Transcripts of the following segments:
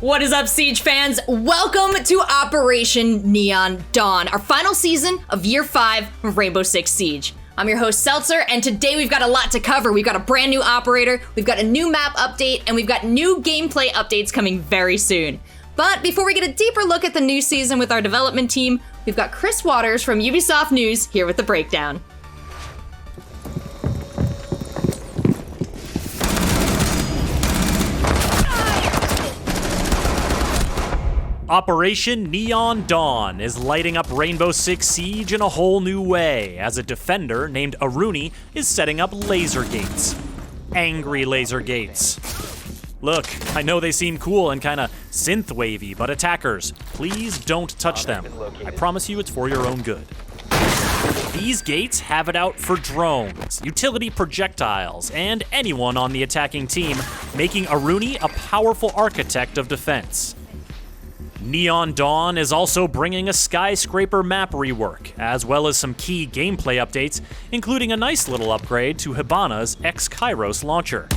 What is up, Siege fans? Welcome to Operation Neon Dawn, our final season of Year 5 of Rainbow Six Siege. I'm your host, Seltzer, and today we've got a lot to cover. We've got a brand new operator, we've got a new map update, and we've got new gameplay updates coming very soon. But before we get a deeper look at the new season with our development team, we've got Chris Waters from Ubisoft News here with the breakdown. Operation Neon Dawn is lighting up Rainbow Six Siege in a whole new way, as a defender named Aruni is setting up laser gates. Angry laser gates. Look, I know they seem cool and kinda synth-wavy, but attackers, please don't touch them. I promise you it's for your own good. These gates have it out for drones, utility projectiles, and anyone on the attacking team, making Aruni a powerful architect of defense. Neon Dawn is also bringing a skyscraper map rework, as well as some key gameplay updates, including a nice little upgrade to Hibana's X-Kairos launcher.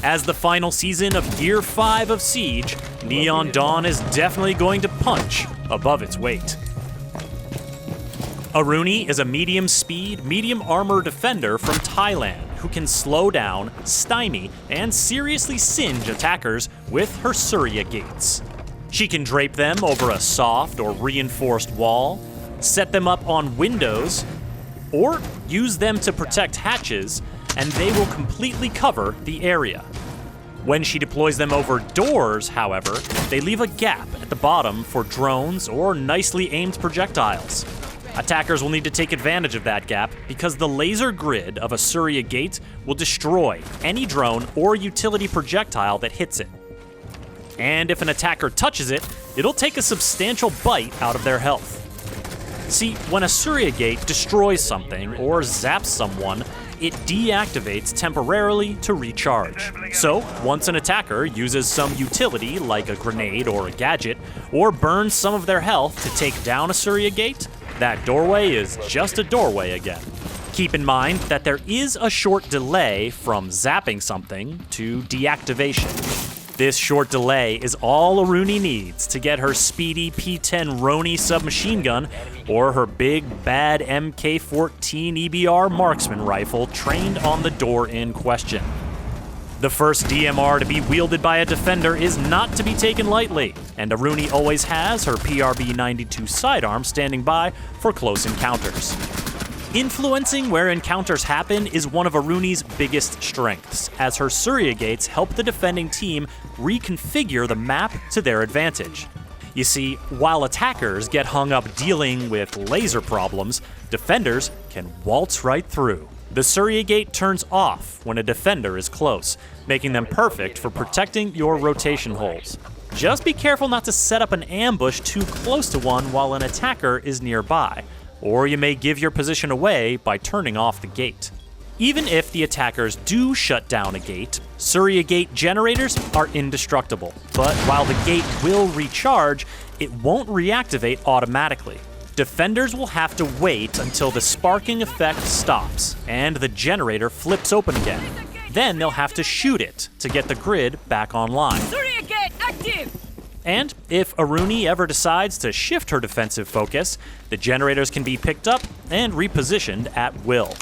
As the final season of Year 5 of Siege, Neon Dawn is definitely going to punch above its weight. Aruni is a medium-speed, medium-armor defender from Thailand who can slow down, stymie, and seriously singe attackers with her Surya gates. She can drape them over a soft or reinforced wall, set them up on windows, or use them to protect hatches, and they will completely cover the area. When she deploys them over doors, however, they leave a gap at the bottom for drones or nicely aimed projectiles. Attackers will need to take advantage of that gap because the laser grid of a Surya gate will destroy any drone or utility projectile that hits it. And if an attacker touches it, it'll take a substantial bite out of their health. See, when a Surya gate destroys something or zaps someone, it deactivates temporarily to recharge. So, once an attacker uses some utility like a grenade or a gadget, or burns some of their health to take down a Surya gate, that doorway is just a doorway again. Keep in mind that there is a short delay from zapping something to deactivation. This short delay is all Aruni needs to get her speedy P-10 Roni submachine gun or her big, bad MK-14 EBR marksman rifle trained on the door in question. The first DMR to be wielded by a defender is not to be taken lightly, and Aruni always has her PRB-92 sidearm standing by for close encounters. Influencing where encounters happen is one of Aruni's biggest strengths, as her Surya gates help the defending team reconfigure the map to their advantage. You see, while attackers get hung up dealing with laser problems, defenders can waltz right through. The Surya gate turns off when a defender is close, making them perfect for protecting your rotation holes. Just be careful not to set up an ambush too close to one while an attacker is nearby, or you may give your position away by turning off the gate. Even if the attackers do shut down a gate, Surya gate generators are indestructible, but while the gate will recharge, it won't reactivate automatically. Defenders will have to wait until the sparking effect stops and the generator flips open again. Then they'll have to shoot it to get the grid back online. Surya gate active! And if Aruni ever decides to shift her defensive focus, the generators can be picked up and repositioned at will.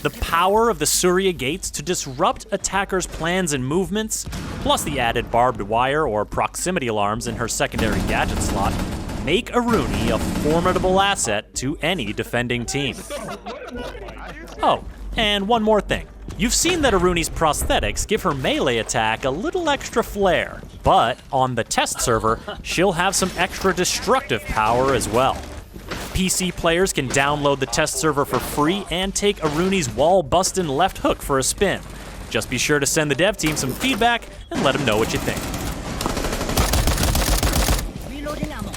The power of the Surya gates to disrupt attackers' plans and movements, plus the added barbed wire or proximity alarms in her secondary gadget slot, make Aruni a formidable asset to any defending team. Oh, and one more thing. You've seen that Aruni's prosthetics give her melee attack a little extra flair, but on the test server, she'll have some extra destructive power as well. PC players can download the test server for free and take Aruni's wall-bustin' left hook for a spin. Just be sure to send the dev team some feedback and let them know what you think. Reloading ammo.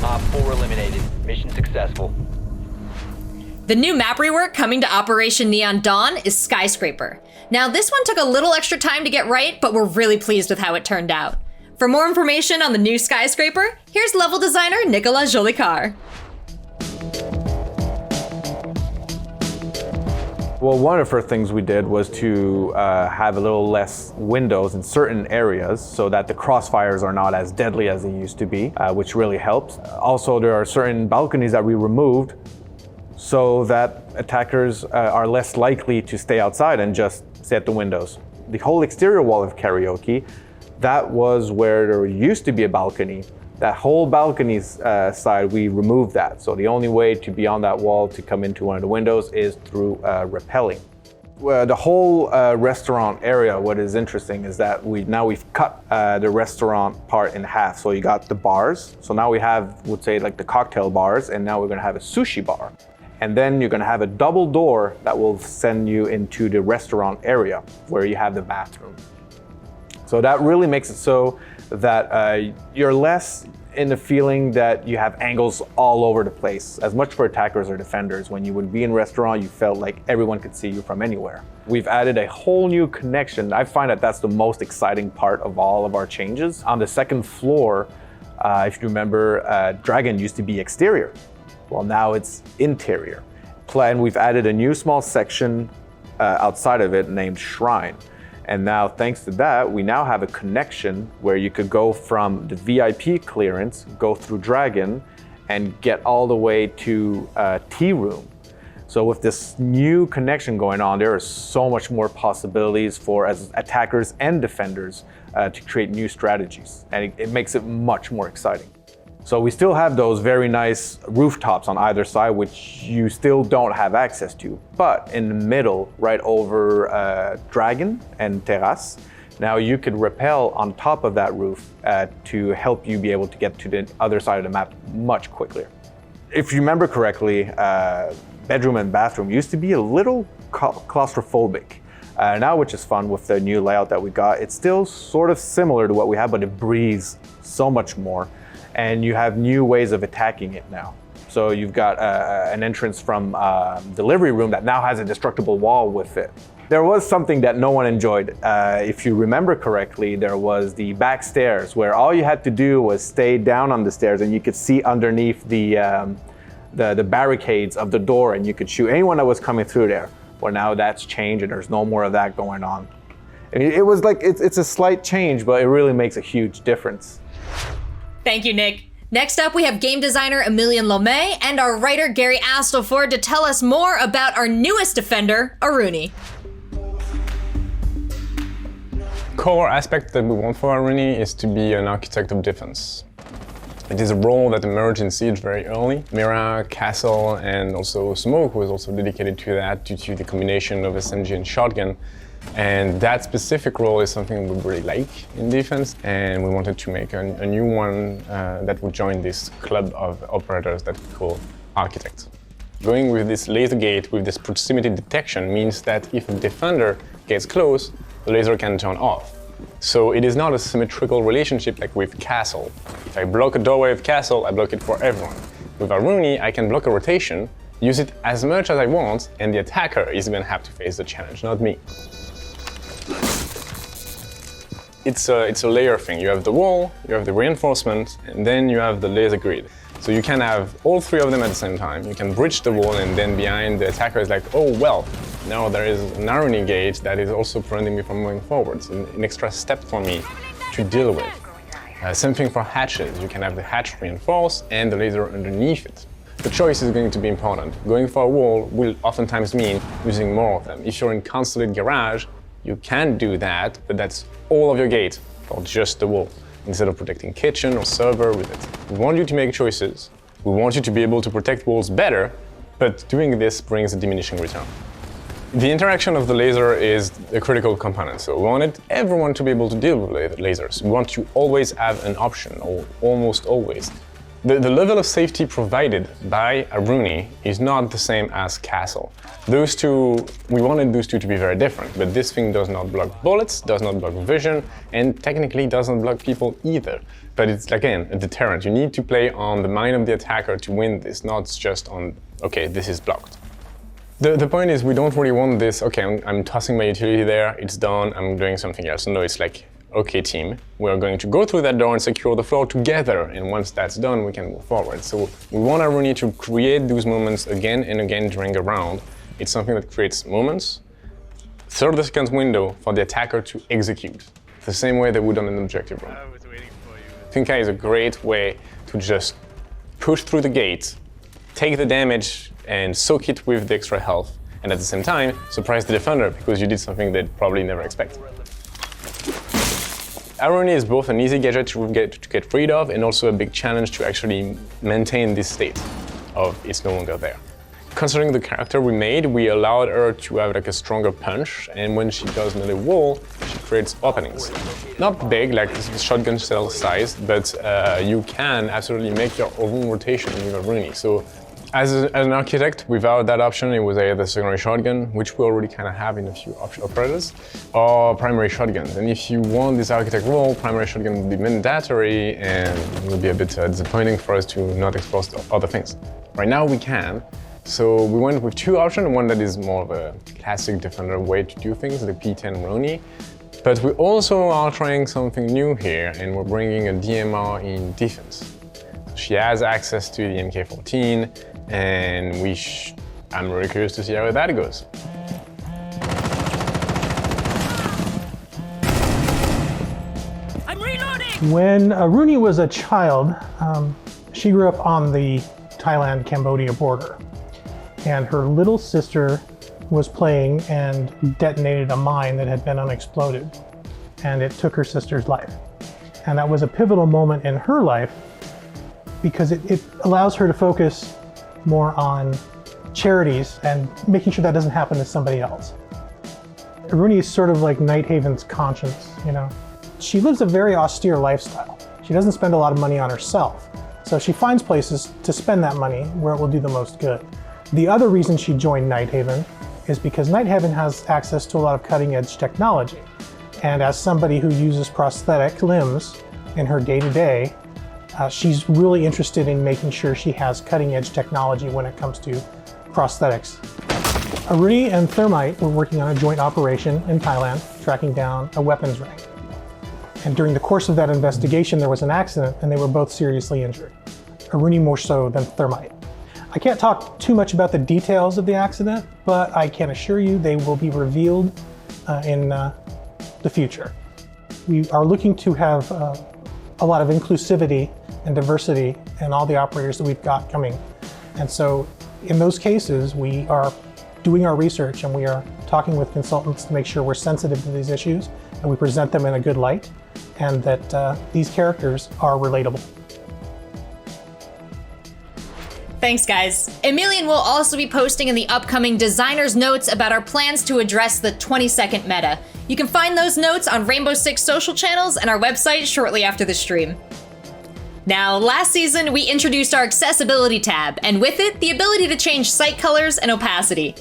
Op 4 eliminated. Mission successful. The new map rework coming to Operation Neon Dawn is Skyscraper. Now, this one took a little extra time to get right, but we're really pleased with how it turned out. For more information on the new Skyscraper, here's level designer Nicolas Jolicoeur. Well, one of the first things we did was to have a little less windows in certain areas so that the crossfires are not as deadly as they used to be, which really helps. Also, there are certain balconies that we removed so that attackers are less likely to stay outside and just stay at the windows. The whole exterior wall of Karaoke, that was where there used to be a balcony. That whole balcony side, we removed that. So the only way to be on that wall to come into one of the windows is through rappelling. The whole restaurant area, what is interesting is that we've cut the restaurant part in half. So you got the bars. So now we have, would say, like the cocktail bars, and now we're gonna have a sushi bar. And then you're gonna have a double door that will send you into the restaurant area where you have the bathroom. So that really makes it so that you're less in the feeling that you have angles all over the place, as much for attackers or defenders. When you would be in restaurant, you felt like everyone could see you from anywhere. We've added a whole new connection. I find that that's the most exciting part of all of our changes. On the second floor, if you remember, Dragon used to be exterior. Well, now it's interior. And we've added a new small section outside of it named Shrine. And now, thanks to that, we now have a connection where you could go from the VIP clearance, go through Dragon, and get all the way to Tea Room. So with this new connection going on, there are so much more possibilities for as attackers and defenders to create new strategies. And it makes it much more exciting. So we still have those very nice rooftops on either side, which you still don't have access to. But in the middle, right over Dragon and Terrace, now you could rappel on top of that roof to help you be able to get to the other side of the map much quicker. If you remember correctly, bedroom and bathroom used to be a little claustrophobic. Now, which is fun with the new layout that we got, it's still sort of similar to what we have, but it breathes so much more. And you have new ways of attacking it now. So you've got an entrance from delivery room that now has a destructible wall with it. There was something that no one enjoyed. If you remember correctly, there was the back stairs where all you had to do was stay down on the stairs and you could see underneath the barricades of the door and you could shoot anyone that was coming through there. Well, now that's changed and there's no more of that going on. I mean, it was like, it's a slight change, but it really makes a huge difference. Thank you, Nick. Next up, we have game designer Emilian Lomé and our writer Gary Astleford to tell us more about our newest defender, Aruni. Core aspect that we want for Aruni is to be an architect of defense. It is a role that emerged in Siege very early. Mira, Castle, and also Smoke was also dedicated to that due to the combination of SMG and shotgun. And that specific role is something we really like in defense, and we wanted to make a new one that would join this club of operators that we call architects. Going with this laser gate, with this proximity detection, means that if a defender gets close, the laser can turn off. So it is not a symmetrical relationship like with Castle. If I block a doorway with Castle, I block it for everyone. With Aruni, I can block a rotation, use it as much as I want, and the attacker is going to have to face the challenge, not me. It's a layer thing. You have the wall, you have the reinforcement, and then you have the laser grid. So you can have all three of them at the same time. You can breach the wall, and then behind the attacker is like, oh well, now there is an Aruni gate that is also preventing me from moving forwards. An extra step for me to deal with. Same thing for hatches. You can have the hatch reinforced and the laser underneath it. The choice is going to be important. Going for a wall will oftentimes mean using more of them. If you're in consulate garage, you can do that, but that's all of your gate, or just the wall, instead of protecting kitchen or server with it. We want you to make choices. We want you to be able to protect walls better, but doing this brings a diminishing return. The interaction of the laser is a critical component, so we wanted everyone to be able to deal with lasers. We want to always have an option, or almost always. The level of safety provided by Aruni is not the same as Castle. Those two, we wanted those two to be very different, but this thing does not block bullets, does not block vision, and technically doesn't block people either. But it's, again, a deterrent. You need to play on the mind of the attacker to win this, not just on, okay, this is blocked. The point is, we don't really want this, okay, I'm tossing my utility there, it's done, I'm doing something else. No, it's like, okay team, we're going to go through that door and secure the floor together, and once that's done, we can move forward. So we want Aruni to create those moments again and again during a round, It's something that creates moments, 30-second window for the attacker to execute, the same way they would on an objective room. Finka is a great way to just push through the gate, take the damage and soak it with the extra health, and at the same time, surprise the defender because you did something they'd probably never expect. Aruni is both an easy gadget to get rid of and also a big challenge to actually maintain this state of it's no longer there. Considering the character we made, we allowed her to have like a stronger punch, and when she does another wall, she creates openings. Not big, like shotgun shell size, but you can absolutely make your own rotation with Aruni. So as an architect, without that option, it was either the secondary shotgun, which we already kind of have in a few operators, or primary shotguns. And if you want this architect role, primary shotgun would be mandatory, and it would be a bit disappointing for us to not explore other things. Right now we can. So we went with two options, one that is more of a classic Defender way to do things, the P10 Aruni. But we also are trying something new here, and we're bringing a DMR in defense. She has access to the MK14, and I'm really curious to see how that goes. I'm reloading! When Aruni was a child, she grew up on the Thailand-Cambodia border. And her little sister was playing and detonated a mine that had been unexploded. And it took her sister's life. And that was a pivotal moment in her life because it allows her to focus more on charities and making sure that doesn't happen to somebody else. Aruni is sort of like Nighthaven's conscience, you know? She lives a very austere lifestyle. She doesn't spend a lot of money on herself. So she finds places to spend that money where it will do the most good. The other reason she joined Nighthaven is because Nighthaven has access to a lot of cutting-edge technology. And as somebody who uses prosthetic limbs in her day-to-day, she's really interested in making sure she has cutting-edge technology when it comes to prosthetics. Aruni and Thermite were working on a joint operation in Thailand, tracking down a weapons ring. And during the course of that investigation, there was an accident, and they were both seriously injured. Aruni more so than Thermite. I can't talk too much about the details of the accident, but I can assure you they will be revealed in the future. We are looking to have a lot of inclusivity and diversity in all the operators that we've got coming. And so in those cases, we are doing our research and we are talking with consultants to make sure we're sensitive to these issues and we present them in a good light and that these characters are relatable. Thanks, guys. Emilian will also be posting in the upcoming designer's notes about our plans to address the 20-second meta. You can find those notes on Rainbow Six social channels and our website shortly after the stream. Now, last season, we introduced our accessibility tab, and with it, the ability to change site colors and opacity.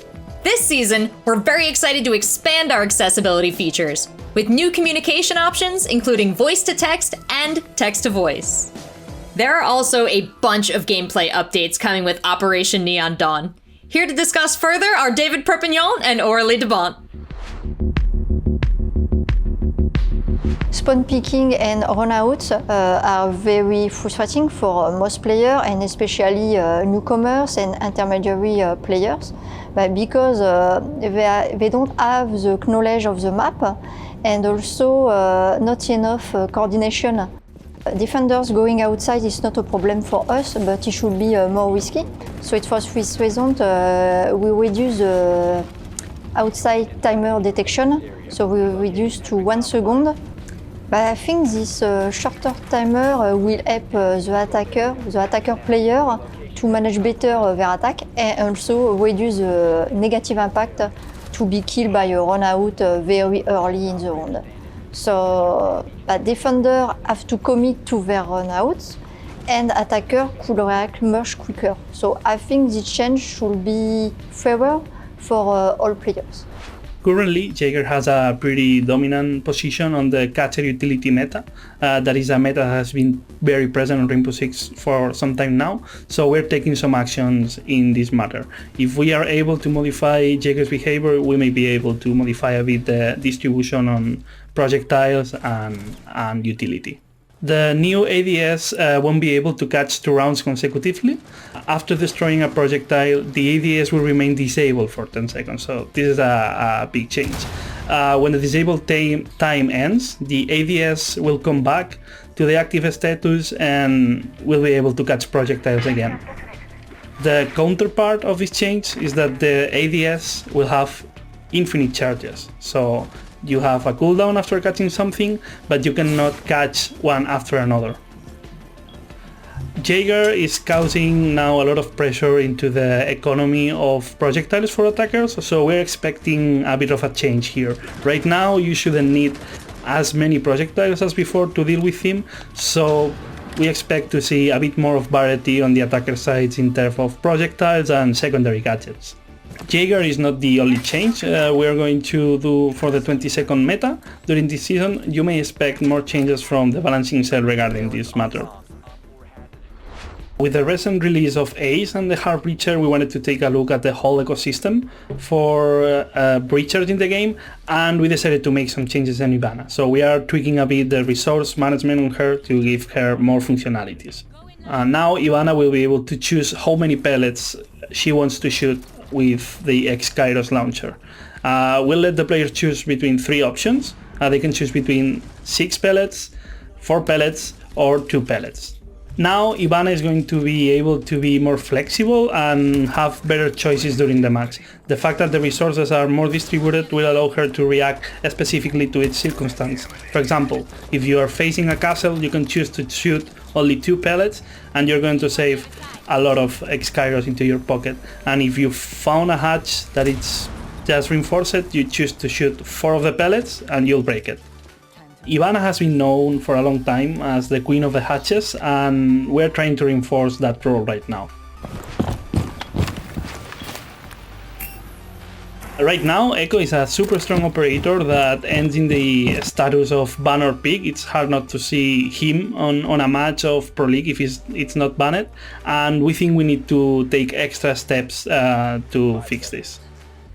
This season, we're very excited to expand our accessibility features, with new communication options, including voice-to-text and text-to-voice. There are also a bunch of gameplay updates coming with Operation Neon Dawn. Here to discuss further are David Perpignan and Aurélie Debont. Spawn picking and runouts are very frustrating for most players and especially newcomers and intermediary players because they don't have the knowledge of the map and also not enough coordination. Defenders going outside is not a problem for us, but it should be more risky. So it's for this reason we reduce the outside timer detection. So we reduce to 1 second. But I think this shorter timer will help the attacker player to manage better their attack and also reduce the negative impact to be killed by a run out very early in the round. So defenders have to commit to their runouts and attacker could react much quicker. So I think this change should be fairer for all players. Currently, Jaeger has a pretty dominant position on the catcher utility meta. That is a meta that has been very present on Rainbow Six for some time now, so we're taking some actions in this matter. If we are able to modify Jaeger's behavior, we may be able to modify a bit the distribution on projectiles and utility. The new ADS won't be able to catch 2 rounds consecutively. After destroying a projectile, the ADS will remain disabled for 10 seconds, so this is a big change. When the disabled time ends, the ADS will come back to the active status and will be able to catch projectiles again. The counterpart of this change is that the ADS will have infinite charges, so you have a cooldown after catching something, but you cannot catch one after another. Jaeger is causing now a lot of pressure into the economy of projectiles for attackers, so we're expecting a bit of a change here. Right now you shouldn't need as many projectiles as before to deal with him, so we expect to see a bit more of variety on the attacker sides in terms of projectiles and secondary gadgets. Jaeger is not the only change we are going to do for the 20-second meta. During this season, you may expect more changes from the balancing cell regarding this matter. With the recent release of Ace and the Hard Breacher, we wanted to take a look at the whole ecosystem for breachers in the game, and we decided to make some changes in Ivana. So we are tweaking a bit the resource management on her to give her more functionalities. Now Ivana will be able to choose how many pellets she wants to shoot with the X-Kairos launcher. We'll let the player choose between 3 options. They can choose between 6 pellets, 4 pellets, or 2 pellets. Now Ivana is going to be able to be more flexible and have better choices during the match. The fact that the resources are more distributed will allow her to react specifically to its circumstance. For example, if you are facing a castle, you can choose to shoot only 2 pellets and you're going to save a lot of X-Kairos into your pocket. And if you found a hatch that it's just reinforced, you choose to shoot 4 of the pellets and you'll break it. Ivana has been known for a long time as the queen of the hatches, and we're trying to reinforce that role right now. Right now, Echo is a super strong operator that ends in the status of ban or pick. It's hard not to see him on a match of Pro League if it's not banned, and we think we need to take extra steps to fix this.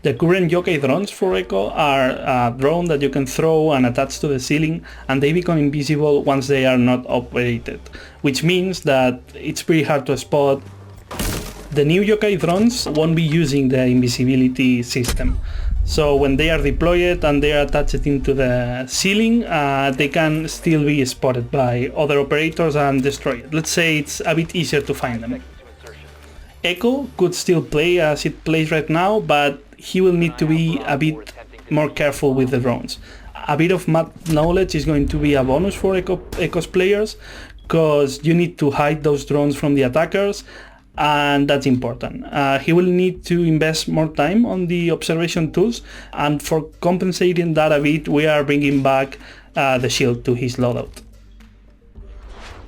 The current yokai drones for Echo are a drone that you can throw and attach to the ceiling, and they become invisible once they are not operated, which means that it's pretty hard to spot. The new yokai drones won't be using the invisibility system, so when they are deployed and they are attached into the ceiling, they can still be spotted by other operators and destroyed. Let's say it's a bit easier to find them. Echo could still play as it plays right now, but he will need to be a bit more careful with the drones. A bit of map knowledge is going to be a bonus for Echo's players, because you need to hide those drones from the attackers, and that's important. He will need to invest more time on the observation tools, and for compensating that a bit, we are bringing back the shield to his loadout.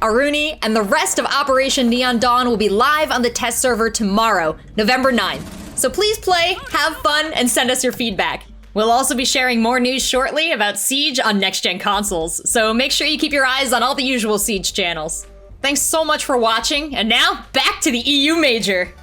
Aruni and the rest of Operation Neon Dawn will be live on the test server tomorrow, November 9th. So please play, have fun, and send us your feedback. We'll also be sharing more news shortly about Siege on next-gen consoles, so make sure you keep your eyes on all the usual Siege channels. Thanks so much for watching, and now, back to the EU Major!